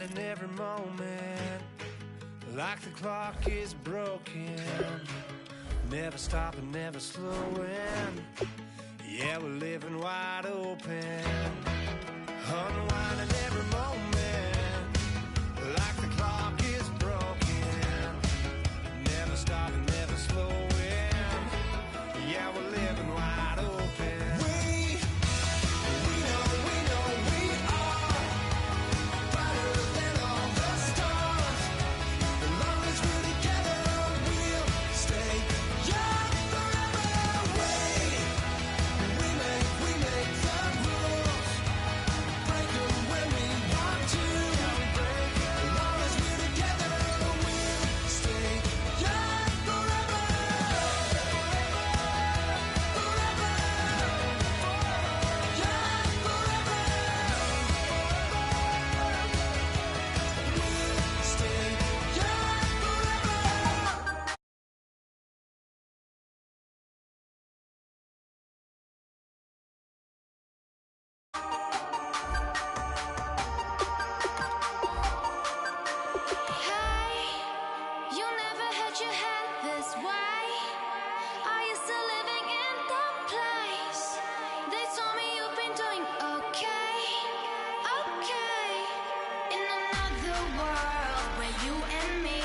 in every moment, like the clock is broken. Never stopping, never slowing. Yeah, we're living wide open. Unwinding every moment, like the clock is broken. Never stopping, never slowing. Yeah, we're living wide open. We know we are brighter than all the stars. As long as we're together, we'll stay young forever. We make the rules, break them when we want to. As long as we're together, we'll stay young forever. Hey, you never had your head this way. Are you still living in the place? They told me you've been doing okay, okay. In another world where you and me,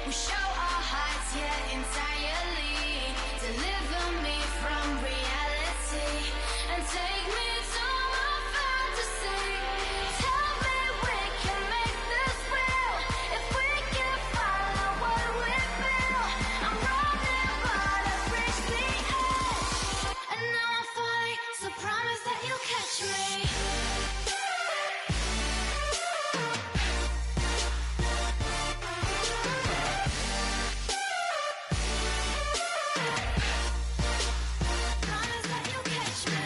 we show our hearts, yeah, entirely. Deliver me from reality and take me to my fantasy. Tell me we can make this real if we can follow what we feel. I'm running, but I've reached the edge, and now I'm falling. So promise that you'll catch me. Promise that you'll catch me.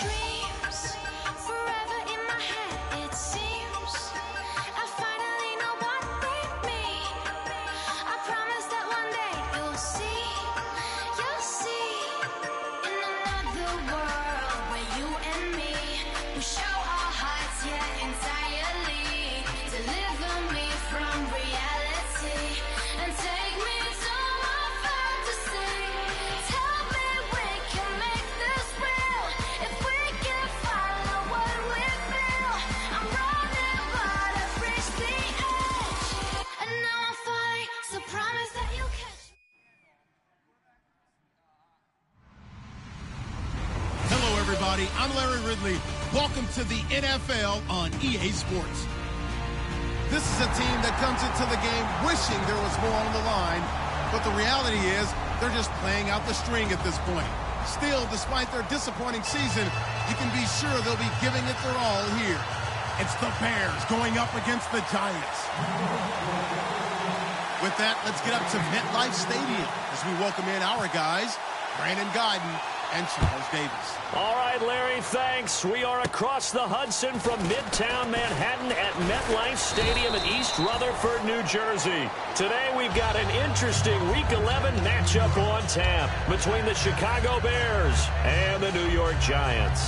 Dreams forever in my head, it seems. I finally know what they mean. I promise that one day you'll see. In another world where you and me, we show our hearts, yeah, entirely. Deliver me from reality and take me to my fantasy. Tell me we can make this real if we can follow what we feel. I'm running, but I've reached the edge, and now I'm falling. So promise that you'll catch me. Hello, everybody. I'm Larry Ridley. Welcome to the NFL on EA Sports. This is a team that comes into the game wishing there was more on the line, but the reality is they're just playing out the string at this point. Still, despite their disappointing season, you can be sure they'll be giving it their all here. It's the Bears going up against the Giants. With that, let's get up to MetLife Stadium as we welcome in our guys, Brandon Guyton and Charles Davis. All right, Larry, thanks. We are across the Hudson from Midtown Manhattan at MetLife Stadium in East Rutherford, New Jersey. Today we've got an interesting Week 11 matchup on tap between the Chicago Bears and the New York Giants.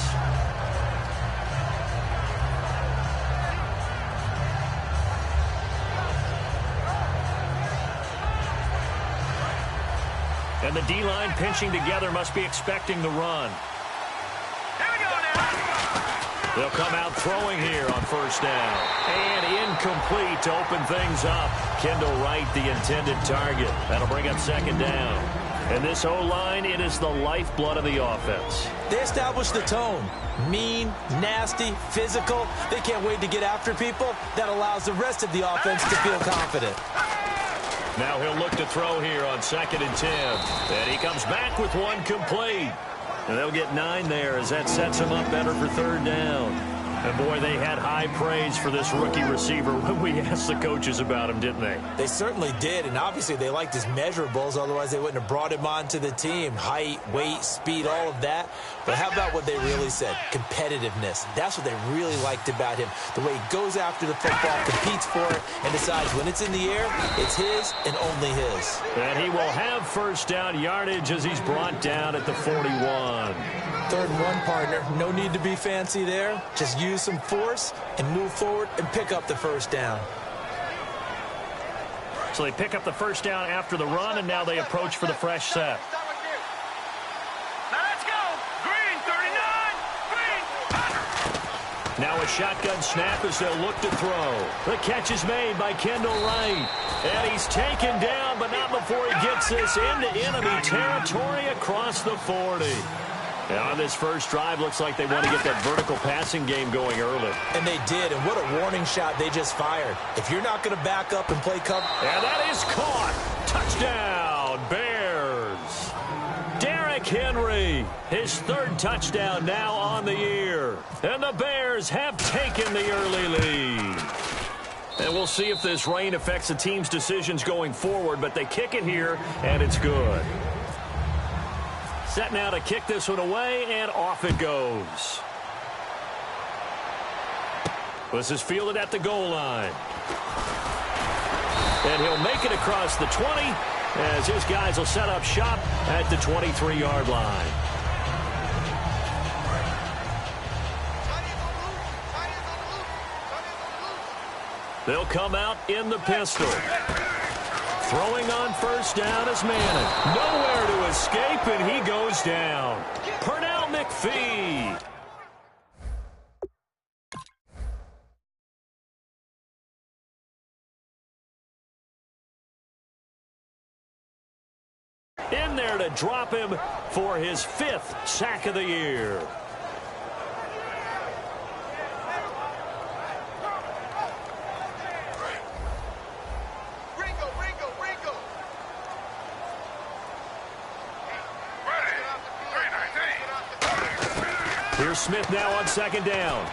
And the D-line pinching together must be expecting the run. Here we go now. They'll come out throwing here on first down. And incomplete to open things up. Kendall Wright, the intended target. That'll bring up second down. And this O-line, it is the lifeblood of the offense. They established the tone. Mean, nasty, physical. They can't wait to get after people. That allows the rest of the offense to feel confident. Now he'll look to throw here on 2nd and 10. And he comes back with one complete. And they'll get 9 there as that sets him up better for third down. And, boy, they had high praise for this rookie receiver when we asked the coaches about him, didn't they? They certainly did, and obviously they liked his measurables. Otherwise, they wouldn't have brought him onto the team. Height, weight, speed, all of that. But how about what they really said? Competitiveness. That's what they really liked about him. The way he goes after the football, competes for it, and decides when it's in the air, it's his and only his. And he will have first down yardage as he's brought down at the 41. 3rd and 1, partner. No need to be fancy there. Just use some force and move forward and pick up the first down. So they pick up the first down after the run, and now they approach for the fresh set. Now let's go. Green, 39. Green. Now a shotgun snap as they'll look to throw. The catch is made by Kendall Wright. And he's taken down, but not before he gets this into enemy territory across the 40. And on this first drive, looks like they want to get that vertical passing game going early. And they did, and what a warning shot they just fired. If you're not going to back up and play cover... And that is caught. Touchdown, Bears. Derrick Henry, his 3rd touchdown now on the year. And the Bears have taken the early lead. And we'll see if this rain affects the team's decisions going forward, but they kick it here, and it's good. Set now to kick this one away, and off it goes. This is fielded at the goal line. And he'll make it across the 20, as his guys will set up shop at the 23-yard line. They'll come out in the pistol. Throwing on first down is Manning. Nowhere to escape, and he goes down. Pernell McPhee. In there to drop him for his 5th sack of the year. Here's Smith now on 2nd down.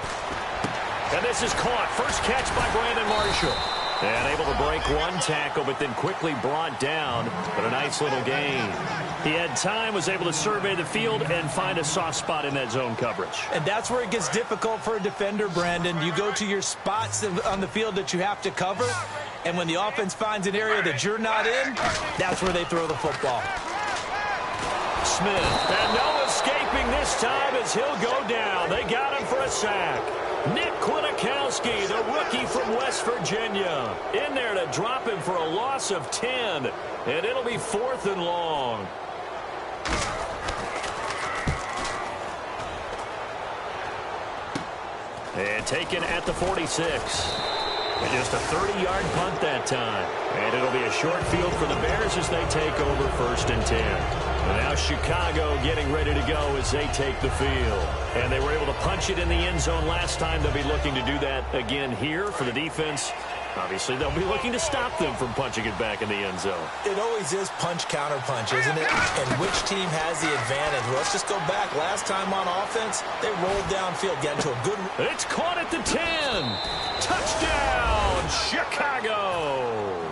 And this is caught. First catch by Brandon Marshall. And able to break one tackle, but then quickly brought down. But a nice little gain. He had time, was able to survey the field and find a soft spot in that zone coverage. And that's where it gets difficult for a defender, Brandon. You go to your spots on the field that you have to cover, and when the offense finds an area that you're not in, that's where they throw the football. Smith, and no escaping this time as he'll go down. They got him for a sack. Nick Kwiatkowski, the rookie from West Virginia, in there to drop him for a loss of 10, and it'll be 4th and long. And taken at the 46. And just a 30-yard punt that time. And it'll be a short field for the Bears as they take over 1st and 10. And now Chicago getting ready to go as they take the field. And they were able to punch it in the end zone last time. They'll be looking to do that again here for the defense. Obviously, they'll be looking to stop them from punching it back in the end zone. It always is punch, counter punch, isn't it? And which team has the advantage? Well, let's just go back. Last time on offense, they rolled downfield, getting to a good... It's caught at the 10. Touchdown, Chicago.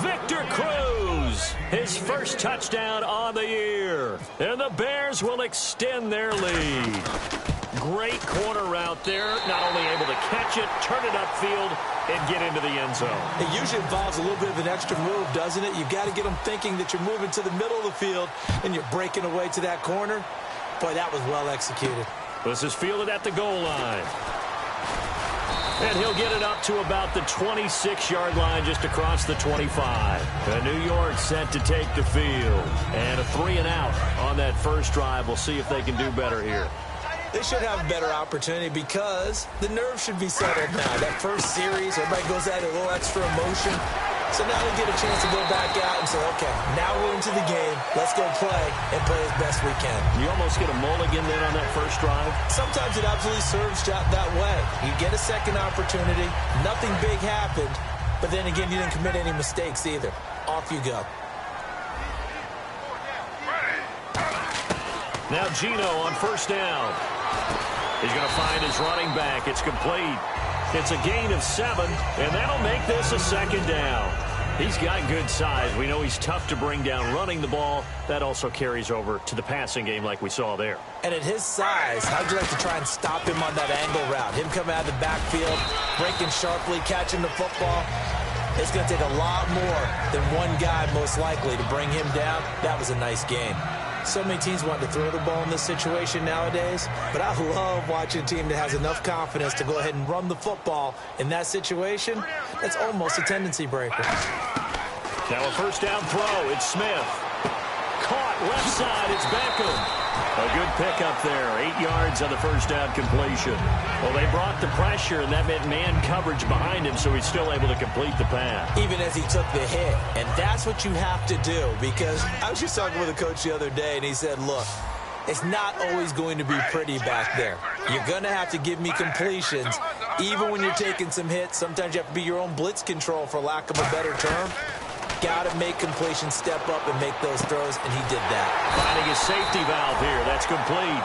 Victor Cruz, his 1st touchdown on the year. And the Bears will extend their lead. Great corner route there. Not only able to catch it, turn it upfield, and get into the end zone. It usually involves a little bit of an extra move, doesn't it? You've got to get them thinking that you're moving to the middle of the field and you're breaking away to that corner. Boy, that was well executed. This is fielded at the goal line. And he'll get it up to about the 26-yard line, just across the 25. And New York set to take the field. And a 3-and-out on that first drive. We'll see if they can do better here. They should have a better opportunity because the nerves should be settled now. That first series, everybody goes at it a little extra emotion. So now they get a chance to go back out and say, okay, now we're into the game. Let's go play and play as best we can. You almost get a mulligan then on that first drive? Sometimes it absolutely serves that way. You get a second opportunity. Nothing big happened. But then again, you didn't commit any mistakes either. Off you go. Now Gino on first down. He's going to find his running back. It's complete. It's a gain of 7, and that'll make this a second down. He's got good size. We know he's tough to bring down running the ball. That also carries over to the passing game like we saw there. And at his size, how'd you like to try and stop him on that angle route? Him coming out of the backfield, breaking sharply, catching the football. It's going to take a lot more than one guy, most likely, to bring him down. That was a nice game. So many teams want to throw the ball in this situation nowadays, but I love watching a team that has enough confidence to go ahead and run the football in that situation. That's almost a tendency breaker. Now a first down throw. It's Smith. Caught left side. It's Beckham. A good pickup there. 8 yards on the first down completion. Well, they brought the pressure, and that meant man coverage behind him, so he's still able to complete the pass. Even as he took the hit. And that's what you have to do, because I was just talking with a coach the other day, and he said, look, it's not always going to be pretty back there. You're going to have to give me completions, even when you're taking some hits. Sometimes you have to be your own blitz control, for lack of a better term. Got to make completions, step up and make those throws, and he did that. Finding a safety valve here. That's complete.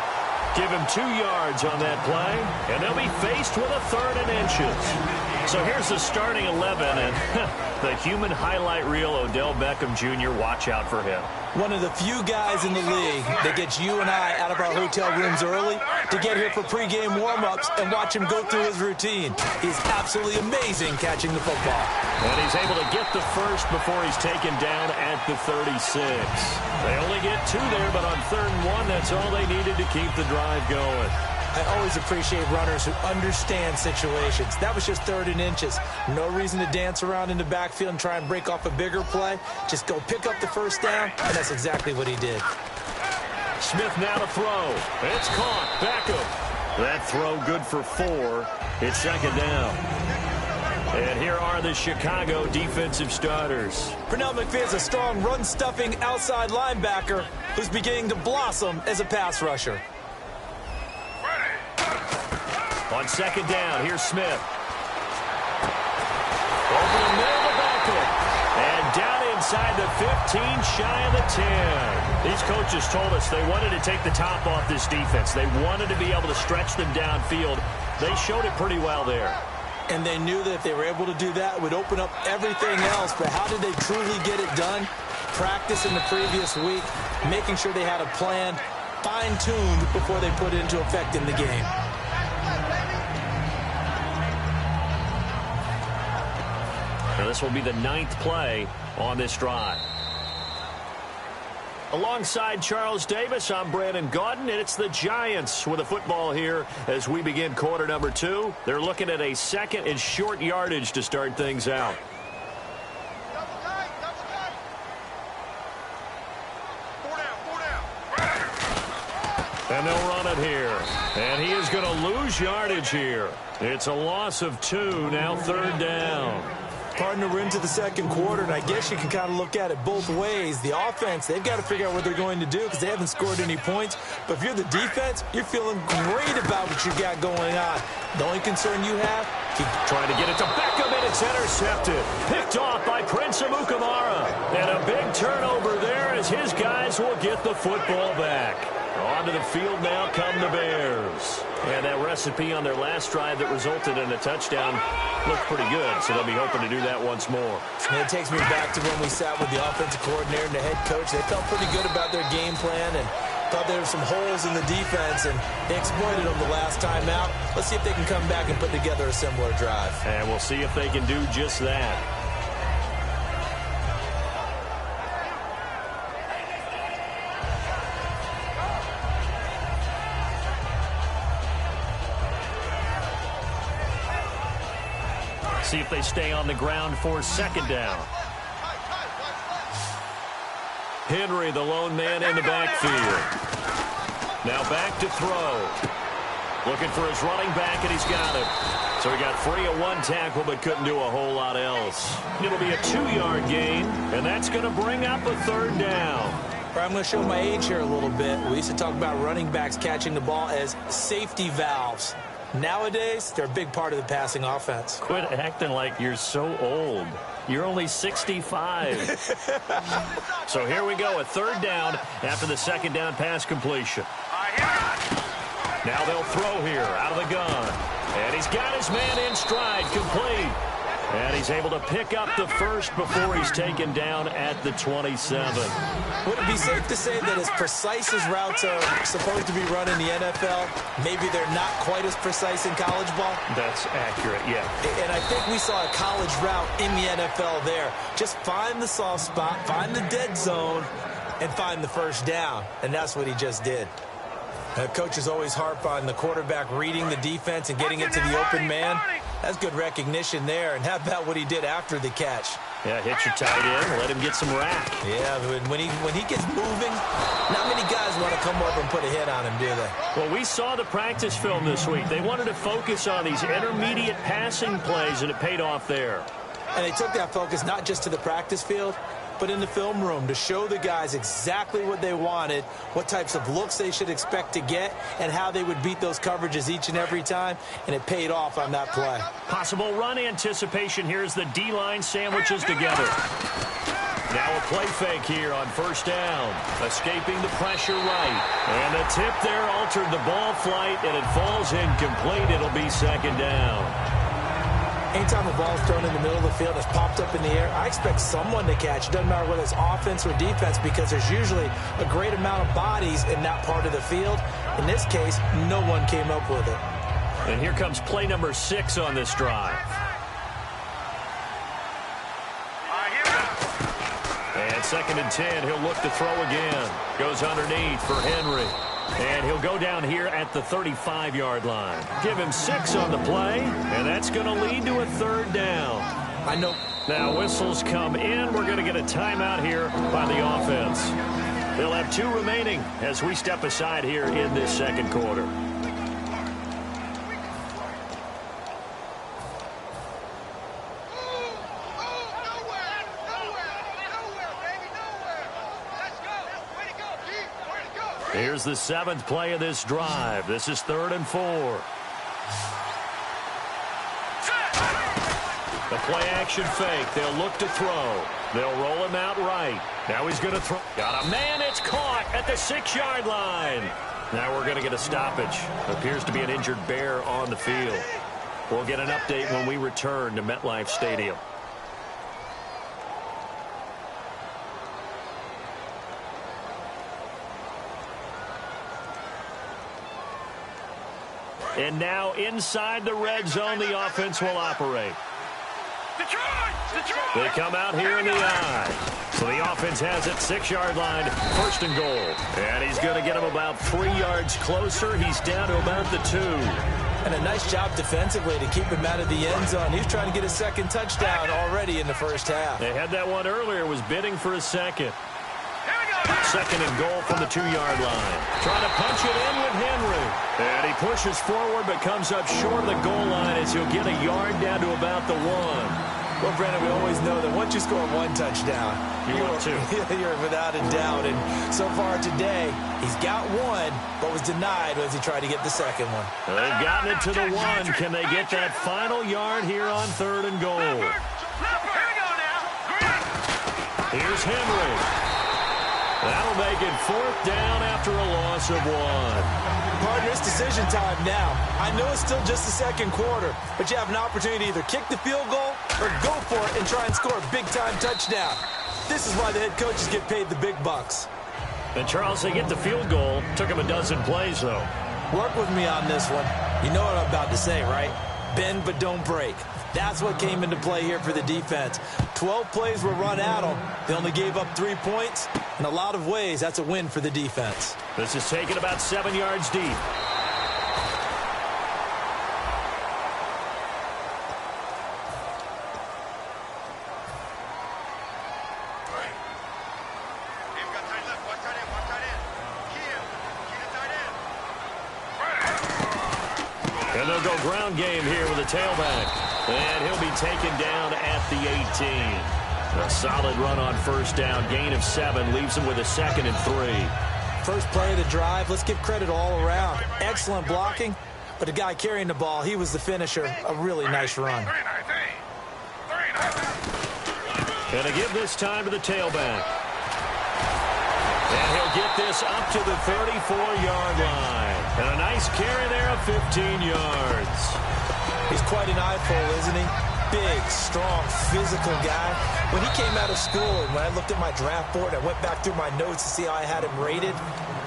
Give him 2 yards on that play, and they'll be faced with a 3rd and inches. So here's the starting 11, and the human highlight reel, Odell Beckham Jr., watch out for him. One of the few guys in the league that gets you and I out of our hotel rooms early to get here for pregame warm-ups and watch him go through his routine. He's absolutely amazing catching the football. And he's able to get the first before he's taken down at the 36. They only get 2 there, but on 3rd and 1, that's all they needed to keep the drive going. I always appreciate runners who understand situations. That was just 3rd and inches. No reason to dance around in the backfield and try and break off a bigger play. Just go pick up the first down, and that's exactly what he did. Smith now to throw. It's caught. Beckham. That throw good for 4. It's 2nd down. And here are the Chicago defensive starters. Pernell McPhee is a strong run-stuffing outside linebacker who's beginning to blossom as a pass rusher. On 2nd down, here's Smith. Over the middle of Beckham. And down inside the 15, shy of the 10. These coaches told us they wanted to take the top off this defense. They wanted to be able to stretch them downfield. They showed it pretty well there. And they knew that if they were able to do that, it would open up everything else. But how did they truly get it done? Practice in the previous week, making sure they had a plan, fine-tuned before they put it into effect in the game. Now this will be the 9th play on this drive. Alongside Charles Davis, I'm Brandon Gaudin, and it's the Giants with a football here as we begin quarter number 2. They're looking at a 2nd and short yardage to start things out. And they'll run it here. And he is going to lose yardage here. It's a loss of 2, now 3rd down. Partner, we're into the 2nd quarter, and I guess you can kind of look at it both ways. The offense, they've got to figure out what they're going to do because they haven't scored any points. But if you're the defense, you're feeling great about what you got going on. The only concern you have, keep trying to get it to Beckham, and it's intercepted. Picked off by Prince Amukamara. And a big turnover there as his guys will get the football back. Onto the field now come the Bears. And that recipe on their last drive that resulted in a touchdown looked pretty good, so they'll be hoping to do that once more. And it takes me back to when we sat with the offensive coordinator and the head coach. They felt pretty good about their game plan and thought there were some holes in the defense, and they exploited them the last time out. Let's see if they can come back and put together a similar drive. And we'll see if they can do just that. See if they stay on the ground for 2nd down. Henry, the lone man in the backfield. Now back to throw. Looking for his running back, and he's got it. So he got free of 1 tackle, but couldn't do a whole lot else. It'll be a 2-yard gain, and that's going to bring up a 3rd down. I'm going to show my age here a little bit. We used to talk about running backs catching the ball as safety valves. Nowadays, they're a big part of the passing offense. Quit acting like you're so old. You're only 65. So here we go, a 3rd down after the 2nd down pass completion. Now they'll throw here out of the gun. And he's got his man in stride, complete. And he's able to pick up the first before he's taken down at the 27. Would it be safe to say that as precise as routes are supposed to be run in the NFL, maybe they're not quite as precise in college ball? That's accurate, yeah. And I think we saw a college route in the NFL there. Just find the soft spot, find the dead zone, and find the first down. And that's what he just did. Coaches always harp on the quarterback reading the defense and getting it to the open man. That's good recognition there. And how about what he did after the catch? Yeah, hit your tight end, let him get some rack. Yeah, when he gets moving, not many guys want to come up and put a hit on him, do they? Well, we saw the practice film this week. They wanted to focus on these intermediate passing plays, and it paid off there. And they took that focus not just to the practice field, but in the film room to show the guys exactly what they wanted, what types of looks they should expect to get, and how they would beat those coverages each and every time, and it paid off on that play. Possible run anticipation here as the D-line sandwiches together. Now a play fake here on first down. Escaping the pressure right. And the tip there altered the ball flight, and it falls incomplete. It'll be second down. Anytime a ball's thrown in the middle of the field and it's popped up in the air, I expect someone to catch. It doesn't matter whether it's offense or defense, because there's usually a great amount of bodies in that part of the field. In this case, no one came up with it. And here comes play number 6 on this drive. And 2nd and 10, he'll look to throw again. Goes underneath for Henry. And he'll go down here at the 35-yard line. Give him 6 on the play, and that's going to lead to a third down. I know. Now whistles come in. We're going to get a timeout here by the offense. They'll have 2 remaining as we step aside here in this second quarter. Here's the 7th play of this drive. This is 3rd and 4. The play action fake. They'll look to throw. They'll roll him out right. Now he's going to throw. Got a man. It's caught at the 6-yard line. Now we're going to get a stoppage. Appears to be an injured bear on the field. We'll get an update when we return to MetLife Stadium. And now inside the red zone, the offense will operate. Detroit! They come out here in the eye. So the offense has it, 6-yard line, 1st and goal. And he's going to get him about 3 yards closer. He's down to about the 2. And a nice job defensively to keep him out of the end zone. He was trying to get a 2nd touchdown already in the first half. They had that one earlier, was bidding for a 2nd. 2nd and goal from the 2-yard line. Trying to punch it in with Henry. And he pushes forward but comes up short of the goal line as he'll get a yard down to about the 1. Well, Brandon, we always know that once you score 1 touchdown, you're without a doubt. And so far today, he's got 1, but was denied as he tried to get the 2nd one. They've gotten it to the 1. Can they get that final yard here on 3rd and goal? Here's Henry. That'll make it 4th down after a loss of 1. Partner, it's decision time now. I know it's still just the second quarter, but you have an opportunity to either kick the field goal or go for it and try and score a big-time touchdown. This is why the head coaches get paid the big bucks. And, Charles, they get the field goal. Took him a dozen plays, though. Work with me on this one. You know what I'm about to say, right? Bend but don't break. That's what came into play here for the defense. 12 plays were run at them. They only gave up 3 points. In a lot of ways, that's a win for the defense. This is taken about 7 yards deep. And they'll go ground game here with a tailback. And he'll be taken down at the 18. A solid run on first down. Gain of 7 leaves him with a 2nd and 3. First play of the drive. Let's give credit all around. Excellent blocking. But the guy carrying the ball, he was the finisher. A really nice run. And to give this time to the tailback. And he'll get this up to the 34-yard line. And a nice carry there of 15 yards. He's quite an eyeful, isn't he? Big, strong, physical guy. When he came out of school and when I looked at my draft board, I went back through my notes to see how I had him rated.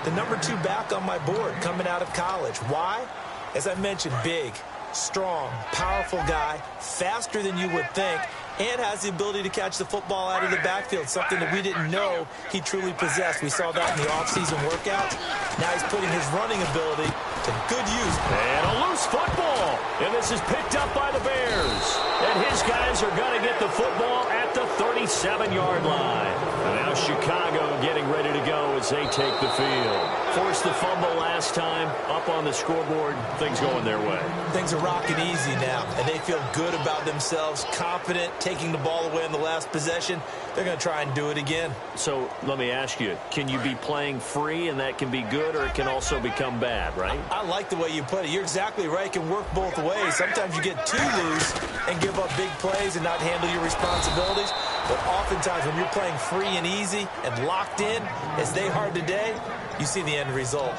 The number 2 back on my board coming out of college. Why? As I mentioned, big, strong, powerful guy, faster than you would think, and has the ability to catch the football out of the backfield, something that we didn't know he truly possessed. We saw that in the offseason workouts. Now he's putting his running ability to good use. And a loose football. And this is picked up by the Bears. And his guys are going to get the football at the 37-yard line. And now Chicago getting ready to go as they take the field. Forced the fumble last time, up on the scoreboard, things going their way. Things are rocking easy now, and they feel good about themselves, confident, taking the ball away in the last possession. They're going to try and do it again. So let me ask you, can you be playing free and that can be good, or it can also become bad, right? I like the way you put it. You're exactly right. It can work both ways. Sometimes you get too loose and give up big plays and not handle your responsibilities. But oftentimes when you're playing free and easy and locked in, as they are today, you see the end result.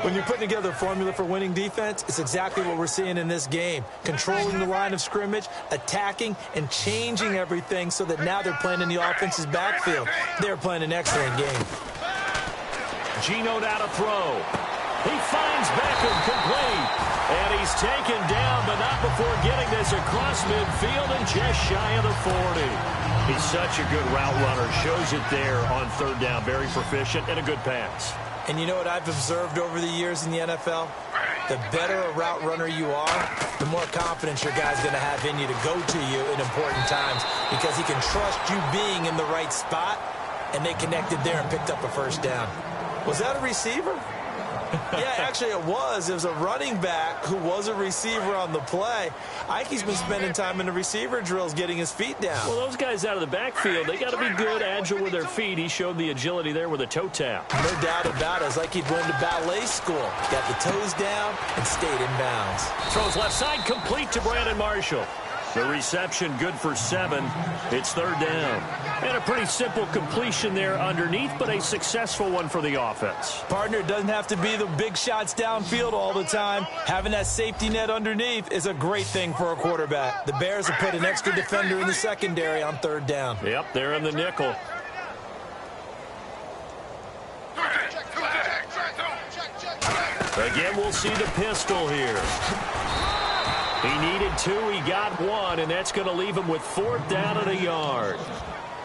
When you're putting together a formula for winning defense, it's exactly what we're seeing in this game. Controlling the line of scrimmage, attacking, and changing everything so that now they're playing in the offense's backfield. They're playing an excellent game. Geno now to throw. He finds Beckham complete. And he's taken down, but not before getting this across midfield and just shy of the 40. He's such a good route runner. Shows it there on third down. Very proficient and a good pass. And you know what I've observed over the years in the NFL? The better a route runner you are, the more confidence your guy's going to have in you to go to you in important times because he can trust you being in the right spot, and they connected there and picked up a first down. Was that a receiver? Yeah, actually it was. It was a running back who was a receiver on the play. I think he's been spending time in the receiver drills getting his feet down. Well, those guys out of the backfield, they got to be good, agile with their feet. He showed the agility there with a toe tap. No doubt about it. It's like he'd went to ballet school. Got the toes down and stayed in bounds. Throws left side complete to Brandon Marshall. The reception good for 7. It's third down. And a pretty simple completion there underneath, but a successful one for the offense. Partner, it doesn't have to be the big shots downfield all the time. Having that safety net underneath is a great thing for a quarterback. The Bears have put an extra defender in the secondary on third down. Yep, they're in the nickel. Again, we'll see the pistol here. He needed 2, he got 1, and that's going to leave him with 4th down and a yard.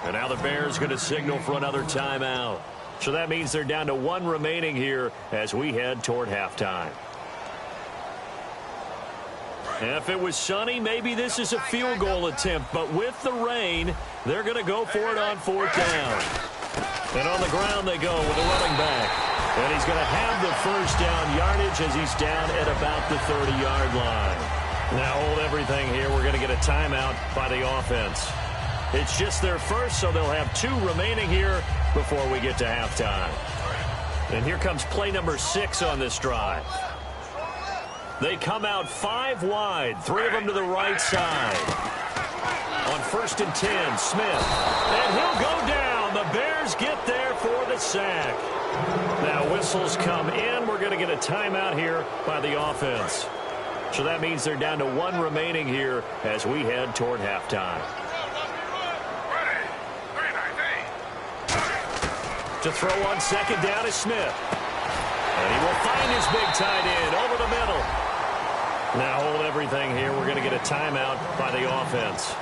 And now the Bears going to signal for another timeout. So that means they're down to 1 remaining here as we head toward halftime. If it was sunny, maybe this is a field goal attempt, but with the rain, they're going to go for it on 4th down. And on the ground they go with the running back. And he's going to have the first down yardage as he's down at about the 30-yard line. Now hold everything here. We're going to get a timeout by the offense. It's just their first, so they'll have 2 remaining here before we get to halftime. And here comes play number 6 on this drive. They come out 5 wide, 3 of them to the right side. On 1st and 10, Smith. And he'll go down. The Bears get there for the sack. Now whistles come in. We're going to get a timeout here by the offense. So that means they're down to 1 remaining here as we head toward halftime. To throw on 2nd down is Smith. And he will find his big tight end over the middle. Now hold everything here. We're going to get a timeout by the offense.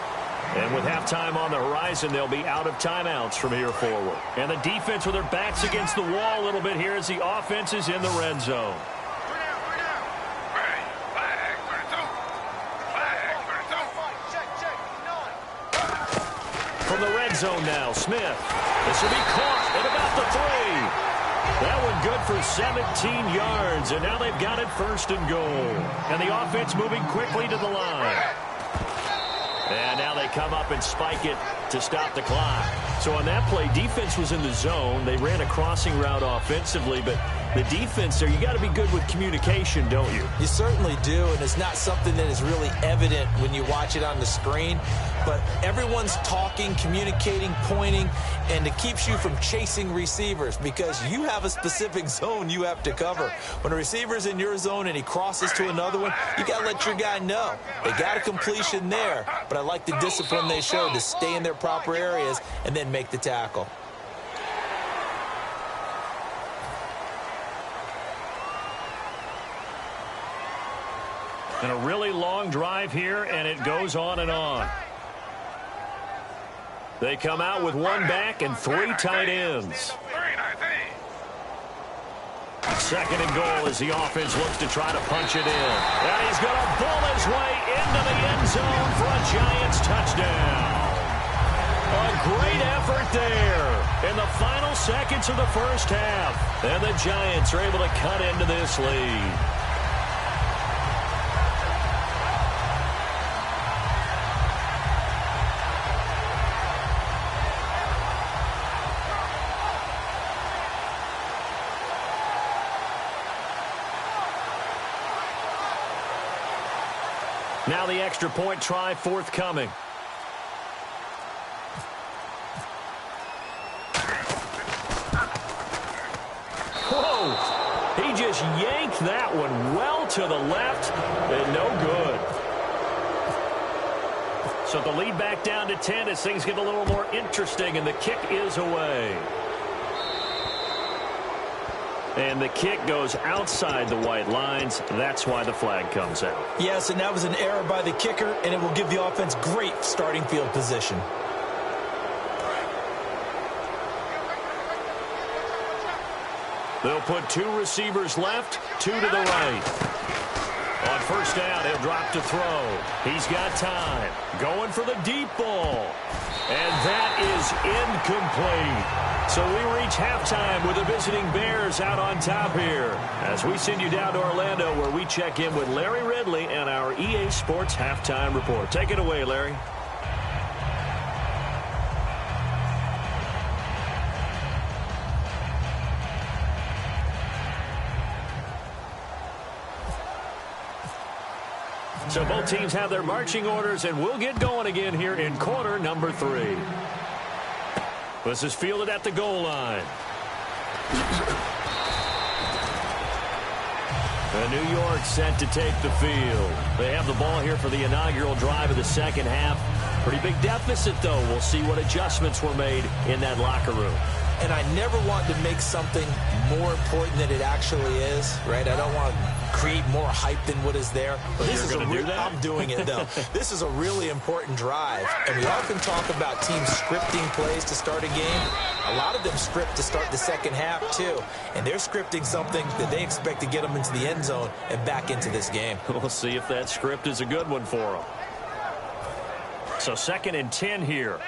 And with halftime on the horizon, they'll be out of timeouts from here forward. And the defense with their backs against the wall a little bit here as the offense is in the red zone. From the red zone now, Smith. This will be caught at about the 3. That one good for 17 yards, and now they've got it 1st and goal. And the offense moving quickly to the line. And now they come up and spike it to stop the clock. So on that play, defense was in the zone. They ran a crossing route offensively, but the defense there, you got to be good with communication, don't you? You certainly do, and it's not something that is really evident when you watch it on the screen. But everyone's talking, communicating, pointing, and it keeps you from chasing receivers because you have a specific zone you have to cover. When a receiver's in your zone and he crosses to another one, you got to let your guy know. They got a completion there, but I like the discipline they showed to stay in their proper areas and then make the tackle. And a really long drive here, and it goes on and on. They come out with one back and three tight ends. Second and goal as the offense looks to try to punch it in. And he's going to pull his way into the end zone for a Giants touchdown. A great effort there in the final seconds of the first half. And the Giants are able to cut into this lead. Now the extra point try forthcoming. Whoa! He just yanked that one well to the left and no good. So the lead back down to 10 as things get a little more interesting, and the kick is away. And the kick goes outside the white lines. That's why the flag comes out. Yes, and that was an error by the kicker, and it will give the offense great starting field position. They'll put two receivers left, two to the right. On first down, he'll drop to throw. He's got time. Going for the deep ball. And that is incomplete. So we reach halftime with the visiting Bears out on top here as we send you down to Orlando where we check in with Larry Ridley and our EA Sports Halftime Report. Take it away, Larry. So both teams have their marching orders, and we'll get going again here in quarter number 3. This is fielded at the goal line. And New York set to take the field. They have the ball here for the inaugural drive of the second half. Pretty big deficit, though. We'll see what adjustments were made in that locker room. And I never want to make something more important than it actually is, right? I don't want to create more hype than what is there. But this is I'm doing it, though. This is a really important drive. And we often talk about teams scripting plays to start a game. A lot of them script to start the second half, too. And they're scripting something that they expect to get them into the end zone and back into this game. We'll see if that script is a good one for them. So 2nd and 10 here.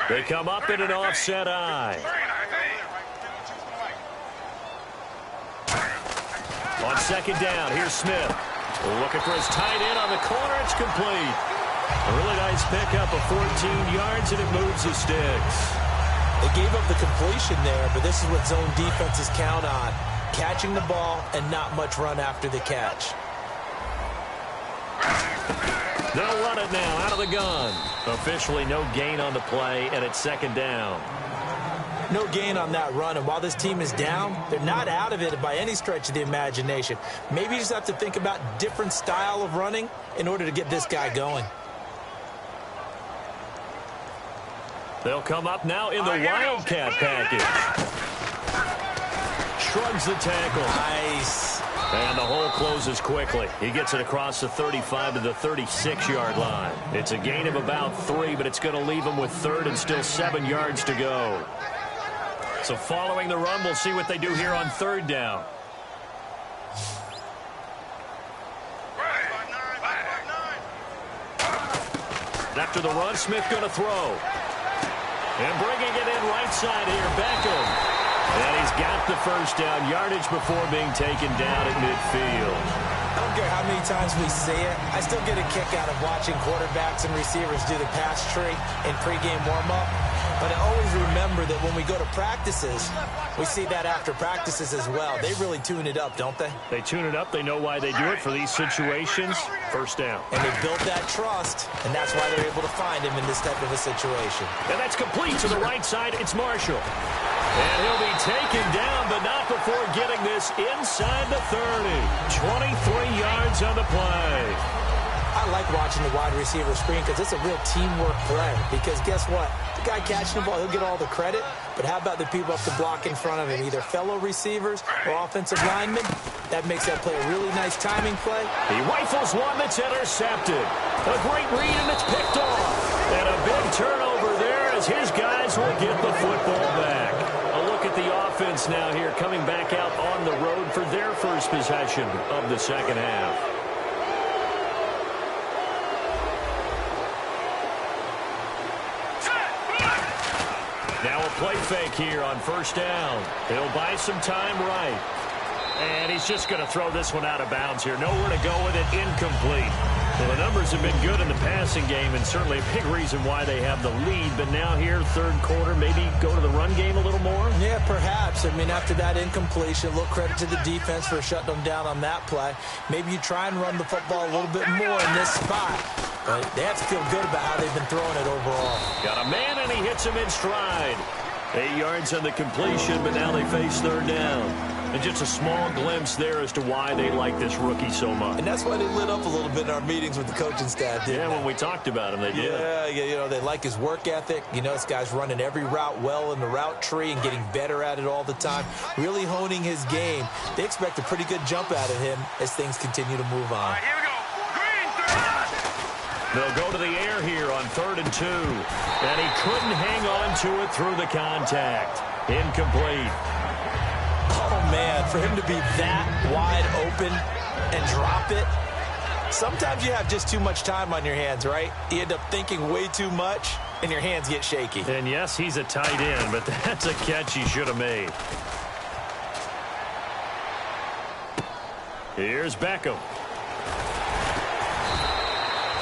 They come up in an offset eye. On 2nd down, here's Smith. Looking for his tight end on the corner. It's complete. A really nice pickup of 14 yards, and it moves the sticks. They gave up the completion there, but this is what zone defenses count on. Catching the ball and not much run after the catch. They'll run it now out of the gun. Officially no gain on the play, and it's 2nd down. No gain on that run, and while this team is down, they're not out of it by any stretch of the imagination. Maybe you just have to think about different style of running in order to get this guy going. They'll come up now in the Wildcat package. Shrugs the tackle. Nice. And the hole closes quickly. He gets it across the 35 to the 36-yard line. It's a gain of about 3, but it's going to leave him with 3rd and still 7 yards to go. So following the run, we'll see what they do here on 3rd down. After the run, Smith going to throw. And bringing it in right side here, Beckham. And he's got the first down, yardage before being taken down at midfield. I don't care how many times we see it. I still get a kick out of watching quarterbacks and receivers do the pass tree in pregame warm-up. But I always remember that when we go to practices, we see that after practices as well. They really tune it up, don't they? They tune it up. They know why they do it for these situations. First down. And they built that trust, and that's why they're able to find him in this type of a situation. And that's complete to the right side. It's Marshall. And he'll be taken down, but not before getting this inside the 30. 23 yards on the play. I like watching the wide receiver screen because it's a real teamwork play. Because guess what? The guy catching the ball, he'll get all the credit. But how about the people up the block in front of him, either fellow receivers or offensive linemen? That makes that play a really nice timing play. He rifles one that's intercepted. A great read, and it's picked off. And a big turnover there as his guys will get the football back. A look at the offense now here, coming back out on the road for their first possession of the second half. Now a play fake here on first down. He'll buy some time right. And he's just going to throw this one out of bounds here. Nowhere to go with it. Incomplete. Well, the numbers have been good in the passing game, and certainly a big reason why they have the lead. But now here, third quarter, maybe go to the run game a little more? Yeah, perhaps. I mean, after that incompletion, a little credit to the defense for shutting them down on that play. Maybe you try and run the football a little bit more in this spot. But they have to feel good about how they've been throwing it overall. Got a man, and he hits him in stride. 8 yards on the completion, but now they face third down. And just a small glimpse there as to why they like this rookie so much. And that's why they lit up a little bit in our meetings with the coaching staff, didn't they? When we talked about him, they did. Yeah, you know, they like his work ethic. You know, this guy's running every route well in the route tree and getting better at it all the time, really honing his game. They expect a pretty good jump out of him as things continue to move on. All right, here we go. Green, 39. They'll go to the air here on 3rd and 2. And he couldn't hang on to it through the contact. Incomplete. Oh, man, for him to be that wide open and drop it. Sometimes you have just too much time on your hands, right? You end up thinking way too much, and your hands get shaky. And, yes, he's a tight end, but that's a catch he should have made. Here's Beckham.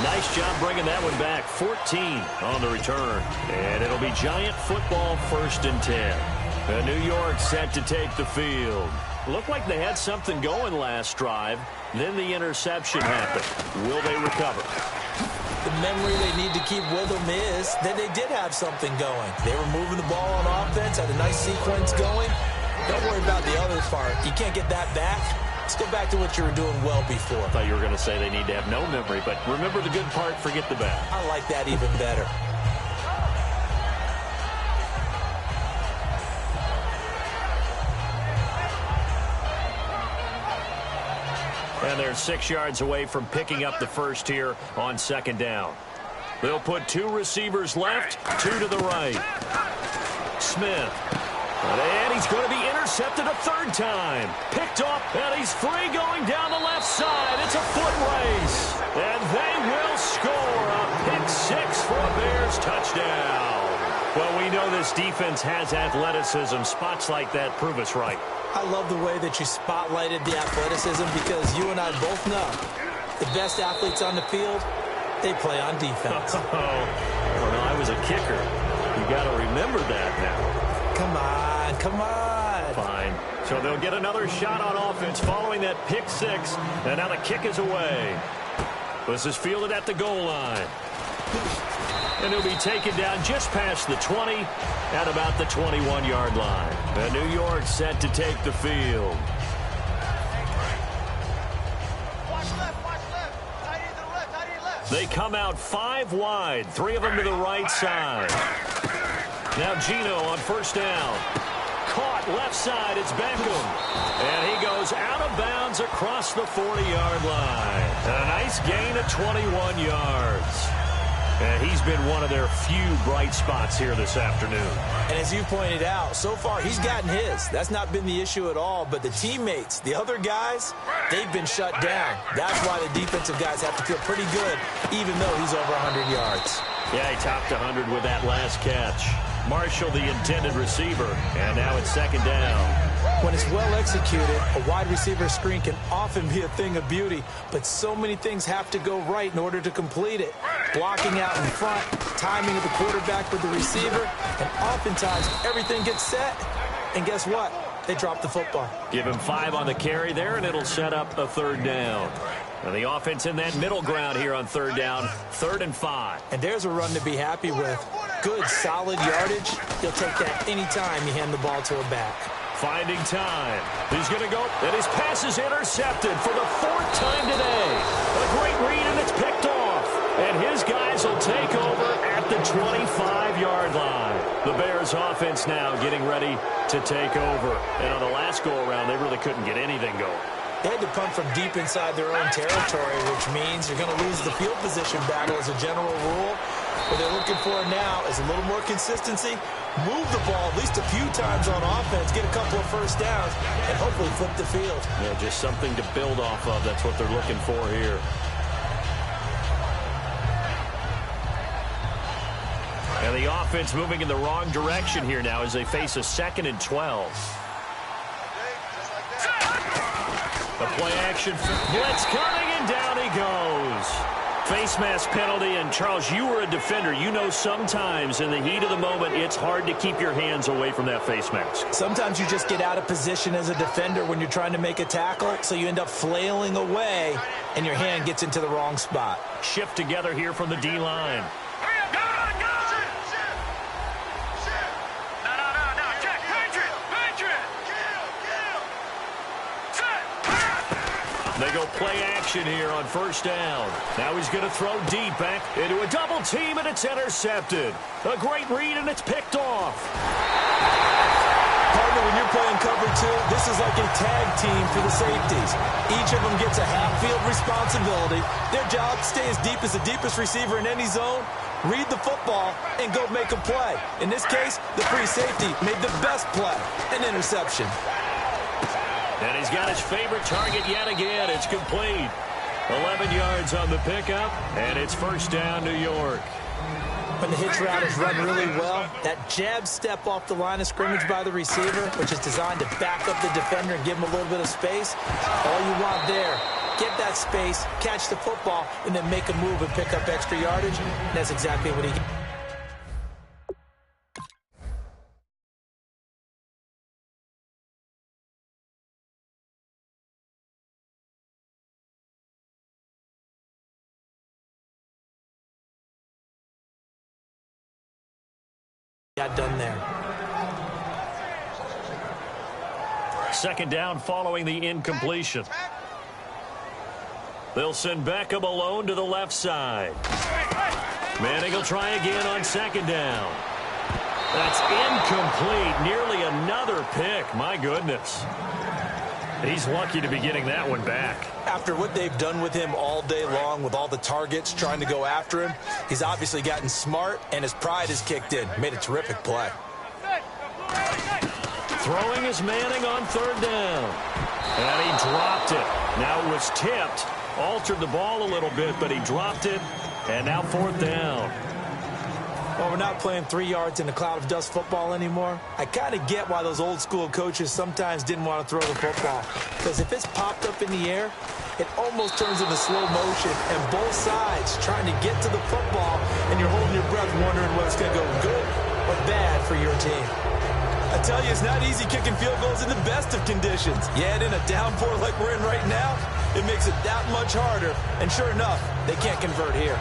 Nice job bringing that one back. 14 on the return. And it'll be Giant football 1st and 10. New York set to take the field. Looked like they had something going last drive. Then the interception happened. Will they recover? The memory they need to keep with them is that they did have something going. They were moving the ball on offense, had a nice sequence going. Don't worry about the other part. You can't get that back. Let's go back to what you were doing well before. I thought you were going to say they need to have no memory, but remember the good part, forget the bad. I like that even better. And they're 6 yards away from picking up the first here on 2nd down. They'll put 2 receivers left, 2 to the right. Smith. And he's going to be intercepted a 3rd time. Picked up, and he's free going down the left side. It's a foot race. And they will score a pick 6 for a Bears touchdown. Well, we know this defense has athleticism. Spots like that prove us right. I love the way that you spotlighted the athleticism because you and I both know the best athletes on the field, they play on defense. Well, no, I was a kicker. You got to remember that now. Come on, come on. Fine. So they'll get another shot on offense following that pick 6. And now the kick is away. This is fielded at the goal line. And he'll be taken down just past the 20 at about the 21-yard line. And New York set to take the field. Watch left, watch left. Tight end to the left, tight end left. They come out 5 wide, 3 of them to the right side. Now Gino on 1st down. Caught left side, it's Beckham. And he goes out of bounds across the 40-yard line. And a nice gain of 21 yards. And he's been one of their few bright spots here this afternoon. And as you pointed out, so far he's gotten his. That's not been the issue at all. But the teammates, the other guys, they've been shut down. That's why the defensive guys have to feel pretty good, even though he's over 100 yards. Yeah, he topped 100 with that last catch. Marshall, the intended receiver. And now it's 2nd down. When it's well executed, a wide receiver screen can often be a thing of beauty, but so many things have to go right in order to complete it. Blocking out in front, timing of the quarterback with the receiver, and oftentimes everything gets set, and guess what? They drop the football. Give him 5 on the carry there, and it'll set up a 3rd down. And the offense in that middle ground here on 3rd down, 3rd and 5. And there's a run to be happy with. Good, solid yardage. You'll take that any time you hand the ball to a back. Finding time. He's going to go, and his pass is intercepted for the 4th time today. A great read, and it's picked off. And his guys will take over at the 25-yard line. The Bears offense now getting ready to take over. And on the last go-around, they really couldn't get anything going. They had to punt from deep inside their own territory, which means you're going to lose the field position battle as a general rule. What they're looking for now is a little more consistency, move the ball at least a few times on offense, get a couple of first downs, and hopefully flip the field. Yeah, just something to build off of. That's what they're looking for here. And the offense moving in the wrong direction here now as they face a 2nd and 12. The play action blitz coming, and down he goes. Face mask penalty, and Charles, you were a defender. You know sometimes in the heat of the moment, it's hard to keep your hands away from that face mask. Sometimes you just get out of position as a defender when you're trying to make a tackle, so you end up flailing away, and your hand gets into the wrong spot. Shift together here from the D-line. They go play action here on 1st down. Now he's going to throw deep back into a double team, and it's intercepted. A great read, and it's picked off. Partner, when you're playing cover 2, this is like a tag team for the safeties. Each of them gets a half-field responsibility. Their job, stay as deep as the deepest receiver in any zone, read the football, and go make a play. In this case, the free safety made the best play, an interception. And he's got his favorite target yet again. It's complete. 11 yards on the pickup, and it's 1st down, New York. When the hitch route is run really well, that jab step off the line of scrimmage by the receiver, which is designed to back up the defender and give him a little bit of space, all you want there, get that space, catch the football, and then make a move and pick up extra yardage. And that's exactly what he did. Got done there. 2nd down following the incompletion. They'll send Beckham alone to the left side. Manning will try again on 2nd down. That's incomplete. Nearly another pick. My goodness. He's lucky to be getting that one back. After what they've done with him all day long with all the targets trying to go after him, he's obviously gotten smart, and his pride has kicked in. Made a terrific play. Throwing is Manning on 3rd down. And he dropped it. Now it was tipped. Altered the ball a little bit, but he dropped it. And now 4th down. Well, we're not playing 3 yards in a cloud of dust football anymore. I kind of get why those old school coaches sometimes didn't want to throw the football. Because if it's popped up in the air, it almost turns into slow motion. And both sides trying to get to the football, and you're holding your breath wondering whether it's going to go good or bad for your team. I tell you, it's not easy kicking field goals in the best of conditions. Yet in a downpour like we're in right now, it makes it that much harder. And sure enough, they can't convert here.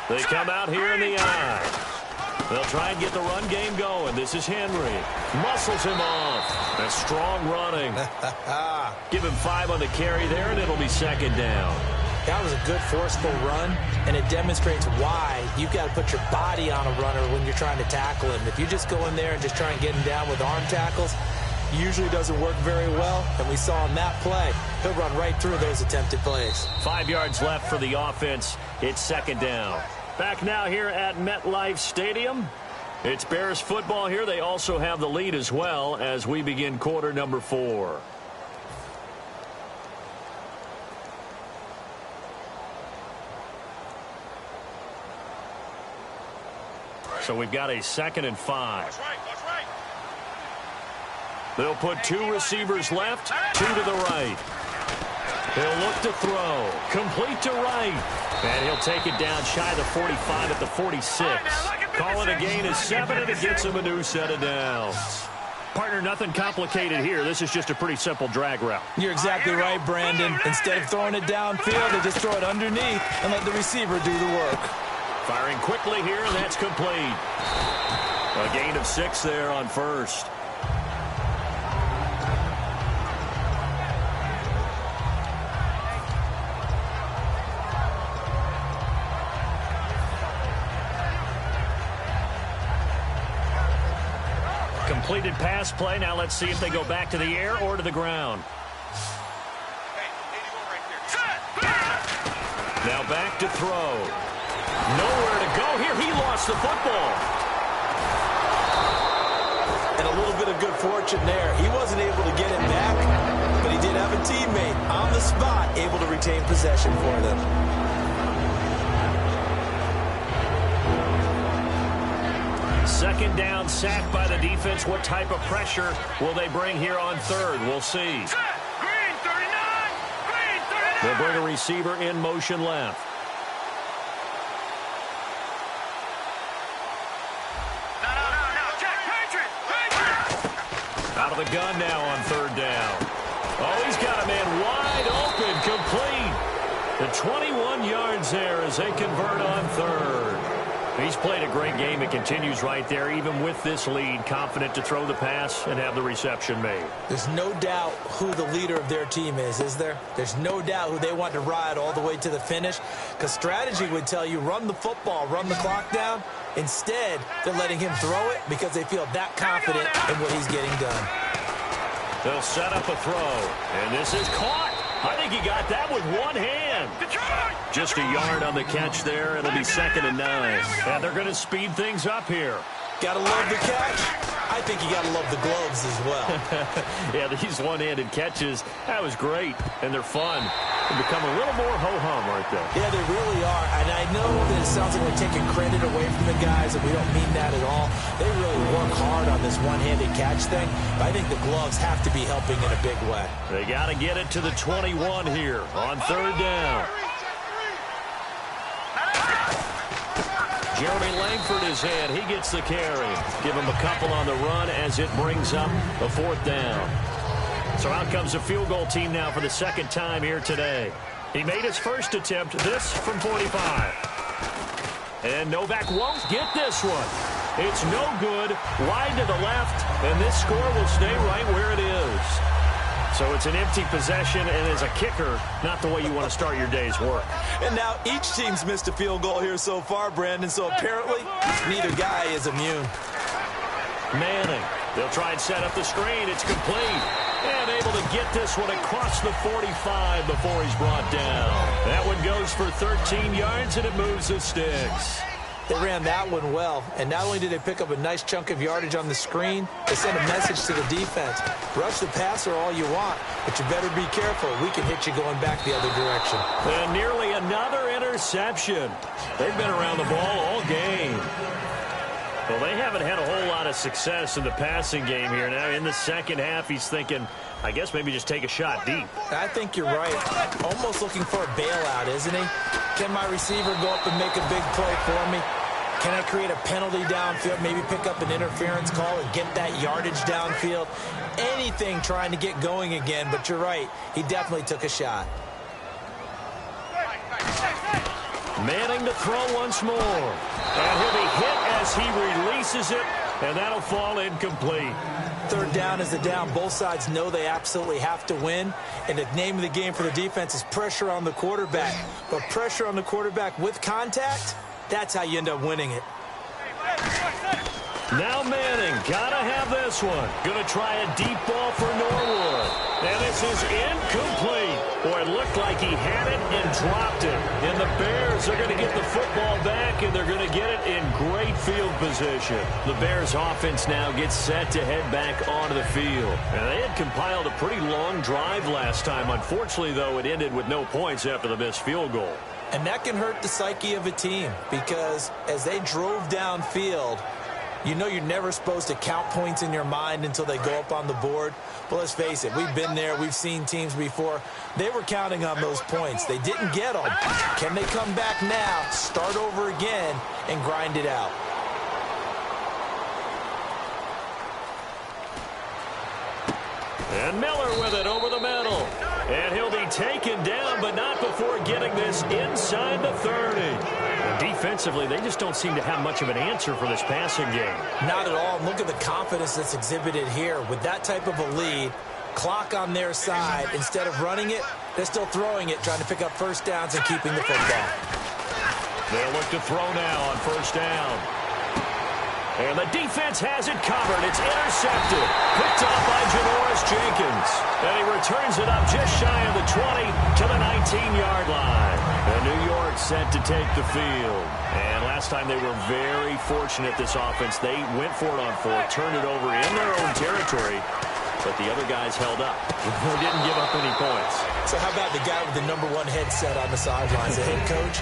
They come out here in the eye. They'll try and get the run game going. This is Henry. Muscles him off. That's strong running. Give him 5 on the carry there, and it'll be 2nd down. That was a good, forceful run, and it demonstrates why you've got to put your body on a runner when you're trying to tackle him. If you just go in there and just try and get him down with arm tackles, usually doesn't work very well, and we saw in that play, he'll run right through those attempted plays. 5 yards left for the offense. It's second down. Back now here at MetLife Stadium. It's Bears football here. They also have the lead as well as we begin quarter number 4. So we've got a 2nd and 5. They'll put 2 receivers left, 2 to the right. He'll look to throw. Complete to right. And he'll take it down shy of the 45 at the 46. Call it a gain of 7, and it gets him a new set of downs. Partner, nothing complicated here. This is just a pretty simple drag route. You're exactly right, Brandon. Instead of throwing it downfield, they just throw it underneath and let the receiver do the work. Firing quickly here, and that's complete. A gain of 6 there on first. Completed pass play. Now let's see if they go back to the air or to the ground. Now back to throw. Nowhere to go here. He lost the football. And a little bit of good fortune there. He wasn't able to get it back, but he did have a teammate on the spot able to retain possession for them. Second down, sack by the defense. What type of pressure will they bring here on third? We'll see. Green 39! Green 39! They'll bring a receiver in motion left. No. Check, Patriot! Out of the gun now on third down. Oh, he's got a man wide open, complete. The 21 yards there as they convert on third. He's played a great game. It continues right there, even with this lead, confident to throw the pass and have the reception made. There's no doubt who the leader of their team is there? There's no doubt who they want to ride all the way to the finish, because strategy would tell you run the football, run the clock down. Instead, they're letting him throw it because they feel that confident in what he's getting done. They'll set up a throw, and this is caught. I think he got that with one hand. Just a yard on the catch there. It'll be 2nd and 9. And they're going to speed things up here. Gotta love the catch. I think you gotta love the gloves as well. Yeah, these one-handed catches, that was great. And they're fun. They become a little more ho-hum, aren't they? Yeah, they really are. And I know that it sounds like we're taking credit away from the guys, and we don't mean that at all. They really work hard on this one-handed catch thing. But I think the gloves have to be helping in a big way. They got to get it to the 21 here on third down. Jeremy Langford is in. He gets the carry. Give him a couple on the run as it brings up a 4th down. So out comes the field goal team now for the 2nd time here today. He made his first attempt, this from 45. And Novak won't get this one. It's no good, wide to the left, and this score will stay right where it is. So it's an empty possession, and as a kicker, not the way you want to start your day's work. And now each team's missed a field goal here so far, Brandon, so apparently neither guy is immune. Manning, they'll try and set up the screen. It's complete. And able to get this one across the 45 before he's brought down. That one goes for 13 yards, and it moves the sticks. They ran that one well, and not only did they pick up a nice chunk of yardage on the screen, they sent a message to the defense. Rush the passer all you want, but you better be careful. We can hit you going back the other direction. And nearly another interception. They've been around the ball all game. Well, they haven't had a whole lot of success in the passing game here. Now, in the second half, he's thinking, I guess maybe just take a shot deep. I think you're right. Almost looking for a bailout, isn't he? Can my receiver go up and make a big play for me? Can I create a penalty downfield, maybe pick up an interference call and get that yardage downfield? Anything trying to get going again, but you're right. He definitely took a shot. Manning to throw once more. And he'll be hit as he releases it and that'll fall incomplete. Third down is the down. Both sides know they absolutely have to win, and the name of the game for the defense is pressure on the quarterback. But pressure on the quarterback with contact, that's how you end up winning it. Now Manning, gotta have this one. Gonna try a deep ball for Norwood. And this is incomplete. Boy, it looked like he had it and dropped it. And the Bears are gonna get the football back, and they're gonna get it in great field position. The Bears offense now gets set to head back onto the field. And they had compiled a pretty long drive last time. Unfortunately, though, it ended with no points after the missed field goal. And that can hurt the psyche of a team, because as they drove downfield, you know you're never supposed to count points in your mind until they go up on the board. But let's face it, we've been there. We've seen teams before. They were counting on those points. They didn't get them. Can they come back now, start over again, and grind it out? And Miller with it over the middle. And he'll be taken down, but not before getting this inside the 30. And defensively, they just don't seem to have much of an answer for this passing game. Not at all. Look at the confidence that's exhibited here. With that type of a lead, clock on their side, instead of running it, they're still throwing it, trying to pick up first downs and keeping the football. They'll look to throw now on first down. And the defense has it covered. It's intercepted. Picked off by Janoris Jenkins. And he returns it up just shy of the 20 to the 19-yard line. And New York set to take the field. And last time they were very fortunate, this offense. They went for it on fourth, turned it over in their own territory. But the other guys held up. They didn't give up any points. So how about the guy with the #1 headset on the sidelines, the head coach?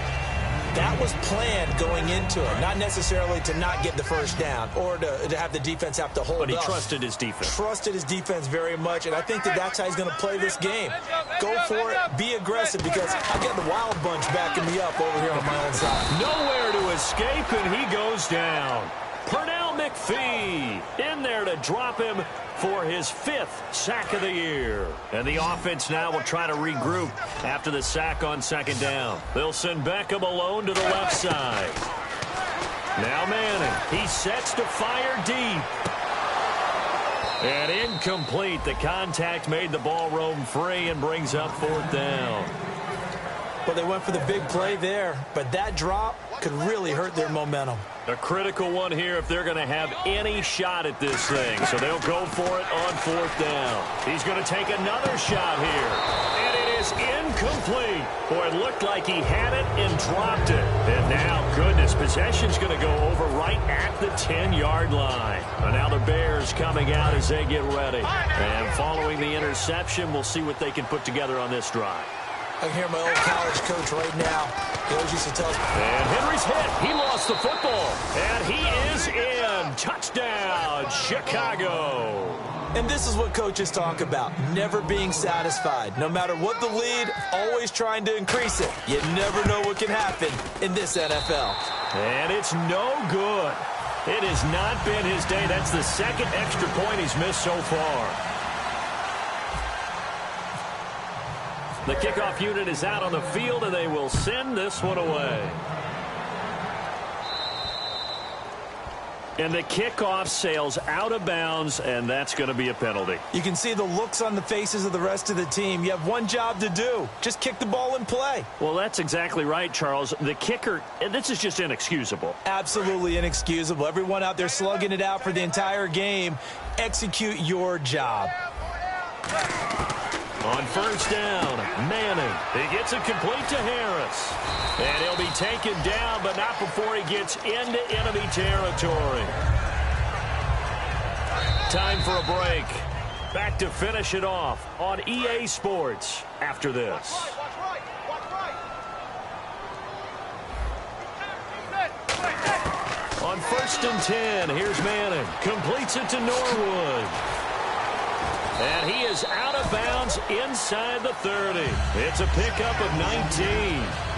That was planned going into it, not necessarily to not get the first down or to have the defense have to hold up. But he trusted his defense. Trusted his defense very much, and I think that's how he's going to play this game. Go for it, be aggressive, because I've got the Wild Bunch backing me up over here on my own side. Nowhere to escape, and he goes down. Pernell McPhee in there to drop him for his 5th sack of the year. And the offense now will try to regroup after the sack on second down. They'll send Beckham alone to the left side. Now Manning. He sets to fire deep. And incomplete. The contact made the ball roam free and brings up 4th down. Well, they went for the big play there, but that drop could really hurt their momentum. A critical one here if they're going to have any shot at this thing. So they'll go for it on 4th down. He's going to take another shot here. And it is incomplete. Boy, it looked like he had it and dropped it. And now, goodness, possession's going to go over right at the 10-yard line. And now the Bears coming out as they get ready. And following the interception, we'll see what they can put together on this drive. I can hear my old college coach right now. He always used to tell us. And Henry's hit. He lost the football. And he is in. Touchdown, Chicago. And this is what coaches talk about, never being satisfied. No matter what the lead, always trying to increase it. You never know what can happen in this NFL. And it's no good. It has not been his day. That's the 2nd extra point he's missed so far. The kickoff unit is out on the field, and they will send this one away. And the kickoff sails out of bounds, and that's going to be a penalty. You can see the looks on the faces of the rest of the team. You have one job to do. Just kick the ball and play. Well, that's exactly right, Charles. The kicker, and this is just inexcusable. Absolutely inexcusable. Everyone out there slugging it out for the entire game. Execute your job. On first down, Manning. He gets it complete to Harris. And he'll be taken down, but not before he gets into enemy territory. Time for a break. Back to finish it off on EA Sports after this. On 1st and 10, here's Manning. Completes it to Norwood. And he is out of bounds inside the 30. It's a pickup of 19.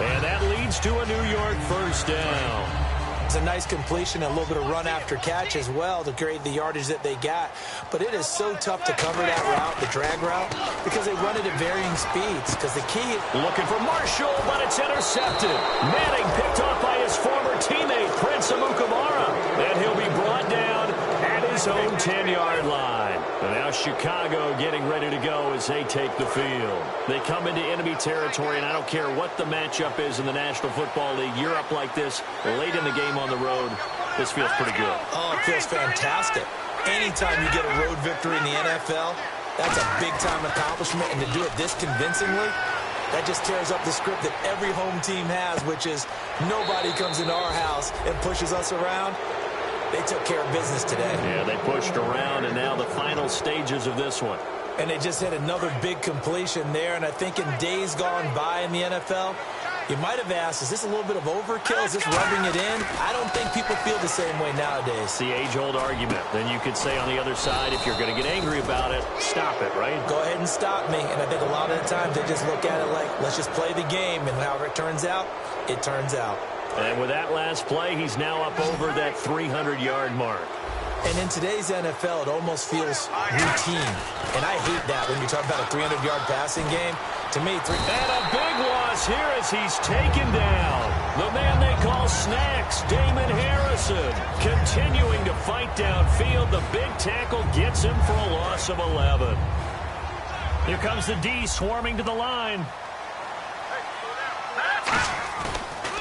And that leads to a New York first down. It's a nice completion, a little bit of run after catch as well to create the yardage that they got. But it is so tough to cover that route, the drag route, because they run it at varying speeds. Because the key... Looking for Marshall, but it's intercepted. Manning picked off by his former teammate, Prince Amukamara. And he'll be brought down his own 10-yard line. And now Chicago getting ready to go as they take the field. They come into enemy territory, and I don't care what the matchup is in the National Football League. You're up like this late in the game on the road. This feels pretty good. Oh, it feels fantastic. Anytime you get a road victory in the NFL, that's a big-time accomplishment. And to do it this convincingly, that just tears up the script that every home team has, which is nobody comes into our house and pushes us around. They took care of business today. Yeah, they pushed around, and now the final stages of this one. And they just had another big completion there. And I think in days gone by in the NFL, you might have asked, is this a little bit of overkill? Is this rubbing it in? I don't think people feel the same way nowadays. It's the age-old argument. Then you could say on the other side, if you're going to get angry about it, stop it, right? Go ahead and stop me. And I think a lot of the times they just look at it like, let's just play the game. And however it turns out, it turns out. And with that last play, he's now up over that 300-yard mark. And in today's NFL, it almost feels routine. And I hate that when you talk about a 300-yard passing game. To me, and a big loss here as he's taken down. The man they call Snacks, Damon Harrison, continuing to fight downfield. The big tackle gets him for a loss of 11. Here comes the D swarming to the line.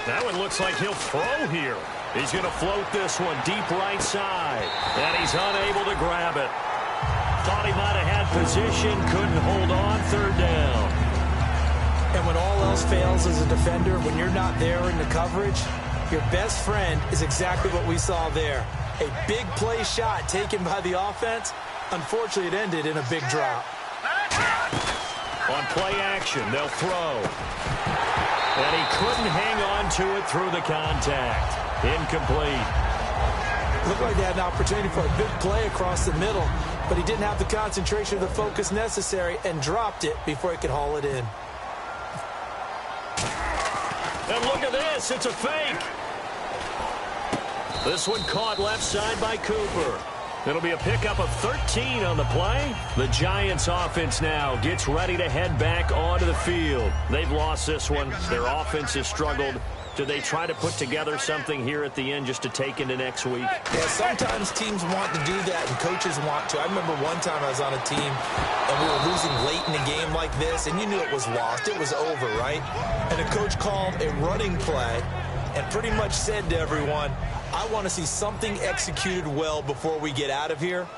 That one looks like he'll throw here. He's going to float this one deep right side. And he's unable to grab it. Thought he might have had position, couldn't hold on, third down. And when all else fails as a defender, when you're not there in the coverage, your best friend is exactly what we saw there. A big play shot taken by the offense. Unfortunately, it ended in a big drop. On play action, they'll throw. And he couldn't hang on to it through the contact. Incomplete. Looked like they had an opportunity for a big play across the middle, but he didn't have the concentration or the focus necessary and dropped it before he could haul it in. And look at this, it's a fake. This one caught left side by Cooper. It'll be a pickup of 13 on the play. The Giants offense now gets ready to head back onto the field. They've lost this one. Their offense has struggled. Do they try to put together something here at the end just to take into next week? Yeah, sometimes teams want to do that and coaches want to. I remember one time I was on a team and we were losing late in a game like this, and you knew it was lost. It was over, right? And the coach called a running play and pretty much said to everyone, I want to see something executed well before we get out of here.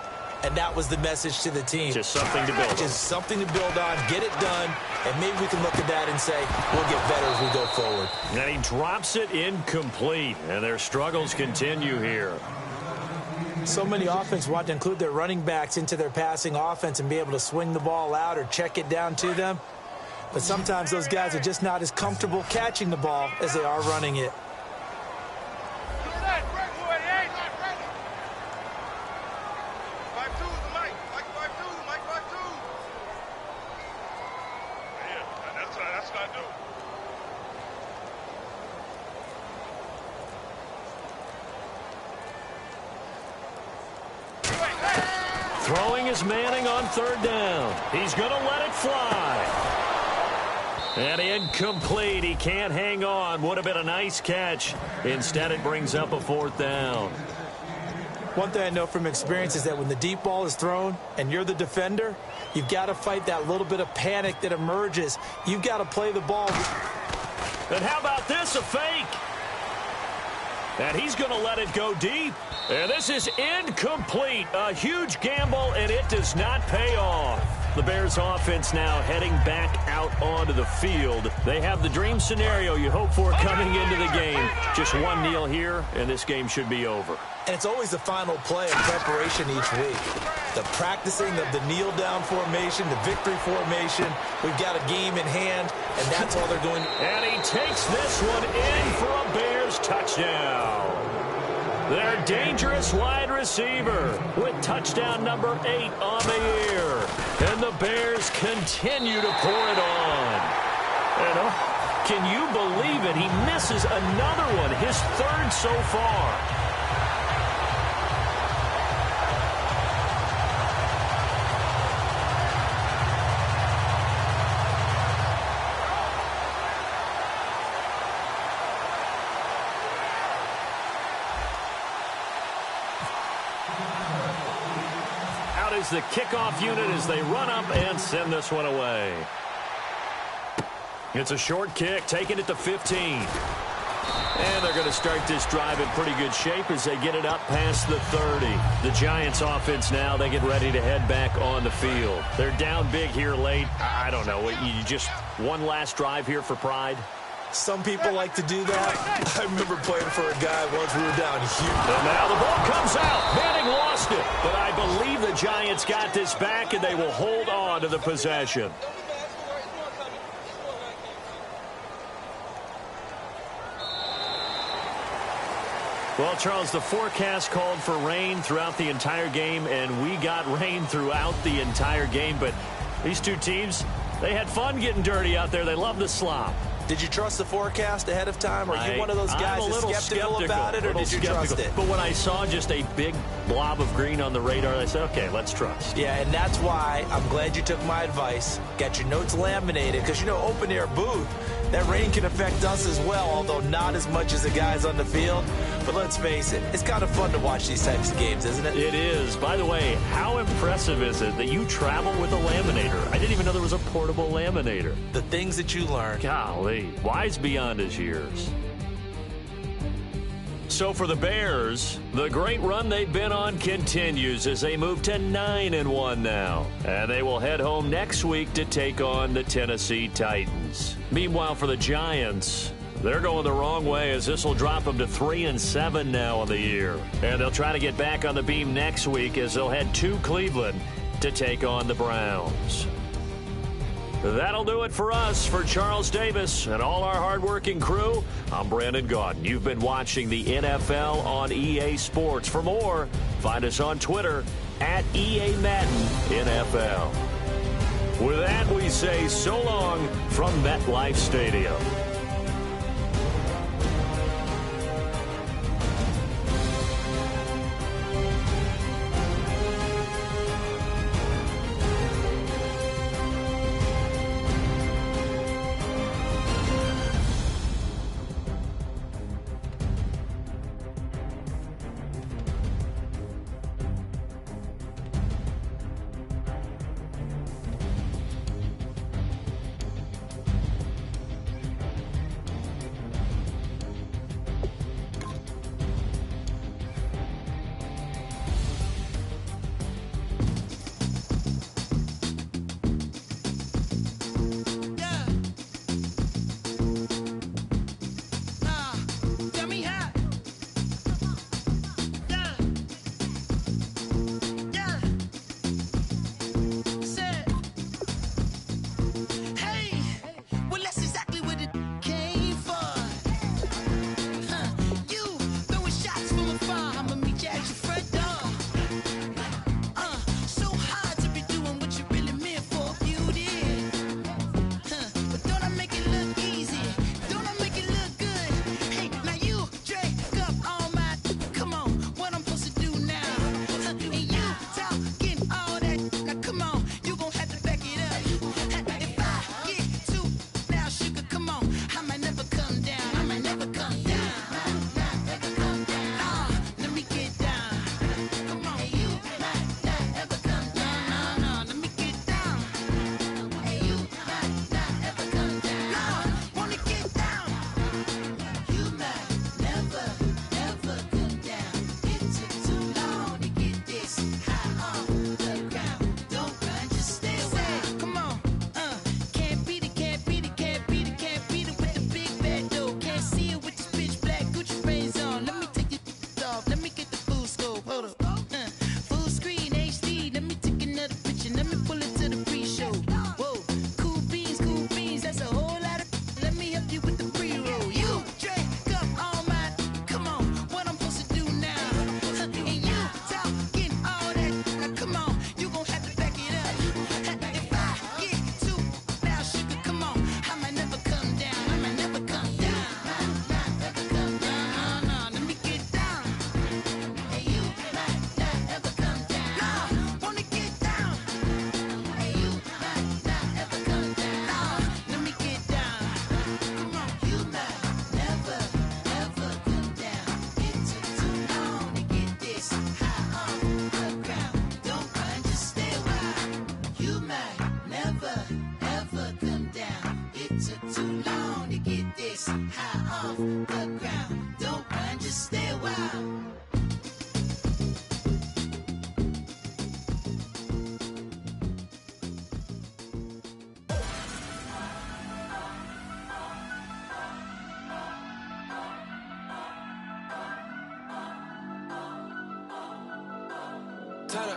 And that was the message to the team. Just something to build on. Just something to build on, get it done, and maybe we can look at that and say, we'll get better as we go forward. And he drops it incomplete, and their struggles continue here. So many offenses want to include their running backs into their passing offense and be able to swing the ball out or check it down to them. But sometimes those guys are just not as comfortable catching the ball as they are running it. Throwing is Manning on third down. He's going to let it fly. And incomplete. He can't hang on. Would have been a nice catch. Instead, it brings up a fourth down. One thing I know from experience is that when the deep ball is thrown and you're the defender, you've got to fight that little bit of panic that emerges. You've got to play the ball. And how about this, a fake? And he's going to let it go deep. And this is incomplete. A huge gamble, and it does not pay off. The Bears offense now heading back out onto the field. They have the dream scenario you hope for coming into the game. Just one kneel here, and this game should be over. And it's always the final play of preparation each week. The practicing of the kneel-down formation, the victory formation. We've got a game in hand, and that's all they're going to. And he takes this one in for a Bears touchdown. Their dangerous wide receiver with touchdown number 8 on the year. And the Bears continue to pour it on. And can you believe it? He misses another one, his third so far. is the kickoff unit as they run up and send this one away. It's a short kick, taking it to 15. And they're going to start this drive in pretty good shape as they get it up past the 30. The Giants offense now, they get ready to head back on the field. They're down big here late. I don't know. You just one last drive here for pride? Some people like to do that. I remember playing for a guy once we were down huge. And now the ball comes out. Manning lost it. But I believe the Giants got this back, and they will hold on to the possession. Well, Charles, the forecast called for rain throughout the entire game, and we got rain throughout the entire game. But these two teams, they had fun getting dirty out there. They love the slop. Did you trust the forecast ahead of time? Are you one of those guys that's skeptical about it, or did you trust it? But when I saw just a big blob of green on the radar, I said, okay, let's trust. Yeah, and that's why I'm glad you took my advice. Got your notes laminated, because, you know, open-air booth, that rain can affect us as well, although not as much as the guys on the field. But let's face it, it's kind of fun to watch these types of games, isn't it? It is. By the way, how impressive is it that you travel with a laminator? I didn't even know there was a portable laminator. The things that you learn. Golly, wise beyond his years. So for the Bears, the great run they've been on continues as they move to 9-1 now. And they will head home next week to take on the Tennessee Titans. Meanwhile, for the Giants, they're going the wrong way as this will drop them to 3-7 now on the year. And they'll try to get back on the beam next week as they'll head to Cleveland to take on the Browns. That'll do it for us. For Charles Davis and all our hardworking crew, I'm Brandon Gaudin. You've been watching the NFL on EA Sports. For more, find us on Twitter at EA Madden NFL. With that, we say so long from MetLife Stadium.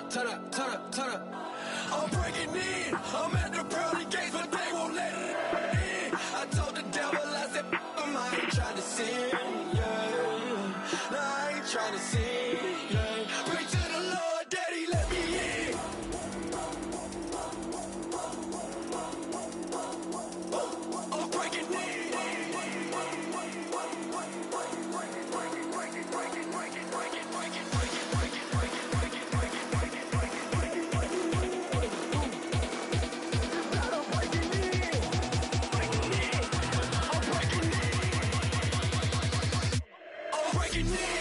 turn up, turn up, turn up. I'm breaking in. I'm at the pearly gates, but they won't let it in. I told the devil, I said, I ain't trying to sin, yeah. No, I ain't trying to sin, yeah. Pray to the Lord, Daddy, let me in. I'm breaking in. I'm breaking in.